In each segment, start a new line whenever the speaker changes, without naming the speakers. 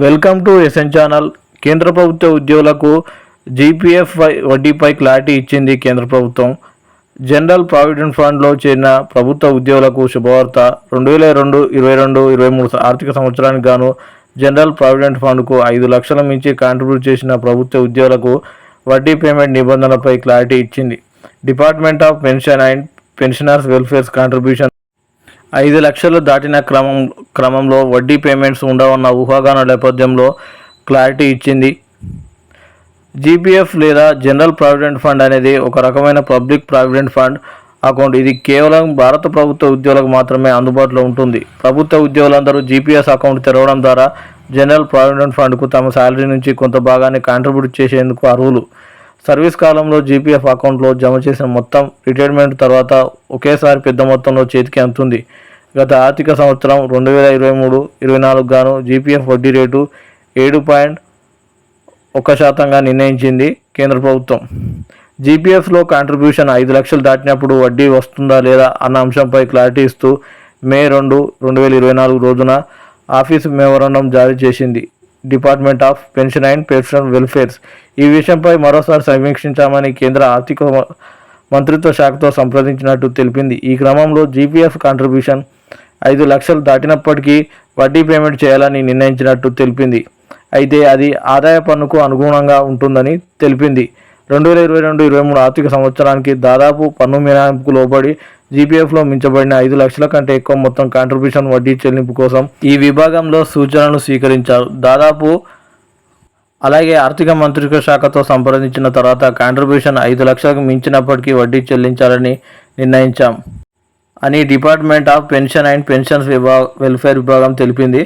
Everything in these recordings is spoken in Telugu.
Welcome to SN channel. కేంద్ర ప్రభుత్వ ఉద్యోగులకు జీపీఎఫ్ వడ్డీపై క్లారిటీ ఇచ్చింది కేంద్ర ప్రభుత్వం. జనరల్ ప్రావిడెంట్ ఫండ్లో చేరిన ప్రభుత్వ ఉద్యోగులకు శుభవార్త. 2022-23 ఆర్థిక సంవత్సరానికి గాను జనరల్ ప్రావిడెంట్ ఫండ్కు 5 లక్షల మించి కాంట్రిబ్యూట్ చేసిన ప్రభుత్వ ఉద్యోగులకు వడ్డీ పేమెంట్ నిబంధనలపై క్లారిటీ ఇచ్చింది. Department of pension and pensioners welfare contribution 5 లక్షలు దాటిన క్రమంలో వడ్డీ పేమెంట్స్ ఉండవన్న ఊహాగాన నేపథ్యంలో క్లారిటీ ఇచ్చింది. జీపీఎఫ్ లేదా జనరల్ ప్రావిడెంట్ ఫండ్ అనేది ఒక రకమైన పబ్లిక్ ప్రావిడెంట్ ఫండ్ అకౌంట్. ఇది కేవలం భారత ప్రభుత్వ ఉద్యోగులకు మాత్రమే అందుబాటులో ఉంటుంది. ప్రభుత్వ ఉద్యోగులందరూ జీపీఎస్ అకౌంట్ తెరవడం ద్వారా జనరల్ ప్రావిడెంట్ ఫండ్కు తమ శాలరీ నుంచి కొంత భాగాన్ని కాంట్రిబ్యూట్ చేసేందుకు అర్హులు. సర్వీస్ కాలంలో జీపీఎఫ్ అకౌంట్లో జమ చేసిన మొత్తం రిటైర్మెంట్ తర్వాత ఒకేసారి పెద్ద మొత్తంలో చేతికి అందుతుంది. గత ఆర్థిక సంవత్సరం 2023-24 గాను జీపీఎఫ్ వడ్డీ రేటు 7.1% నిర్ణయించింది కేంద్ర ప్రభుత్వం. జీపీఎఫ్లో కాంట్రిబ్యూషన్ 5 లక్షలు దాటినప్పుడు వడ్డీ వస్తుందా లేదా అన్న అంశంపై క్లారిటీ ఇస్తూ మే 2, 2024 రోజున ఆఫీసు మెమోరాండం జారీ చేసింది department of pension and pensioner welfares. ఈ విషయంపై మరోసారి సమీక్షించామని కేంద్ర ఆర్థిక మంత్రిత్వ శాఖతో సంప్రదించినట్టు తెలిపింది. ఈ క్రమంలో జీపీఎఫ్ కాంట్రిబ్యూషన్ 5 లక్షలు దాటినప్పటికీ వడ్డీ పేమెంట్ చేయాలని నిర్ణయించినట్టు తెలిపింది. అయితే అది ఆదాయ పన్నుకు అనుగుణంగా ఉంటుందని తెలిపింది. 2022-23 ఆర్థిక సంవత్సరానికి దాదాపు పన్ను మినహాయింపుకు లోబడి జీపీఎఫ్లో మించబడిన 5 లక్షల కంటే ఎక్కువ మొత్తం కాంట్రిబ్యూషన్ వడ్డీ చెల్లింపు కోసం ఈ విభాగంలో సూచనలను స్వీకరించారు. అలాగే ఆర్థిక మంత్రిత్వ శాఖతో సంప్రదించిన తర్వాత కాంట్రిబ్యూషన్ 5 లక్షలకు మించినప్పటికీ వడ్డీ చెల్లించాలని నిర్ణయించాం అని department of pension and pensions welfare విభాగం తెలిపింది.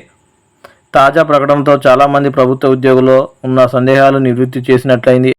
తాజా ప్రకటనతో చాలామంది ప్రభుత్వ ఉద్యోగుల్లో ఉన్న సందేహాలు నివృత్తి చేసినట్లయింది.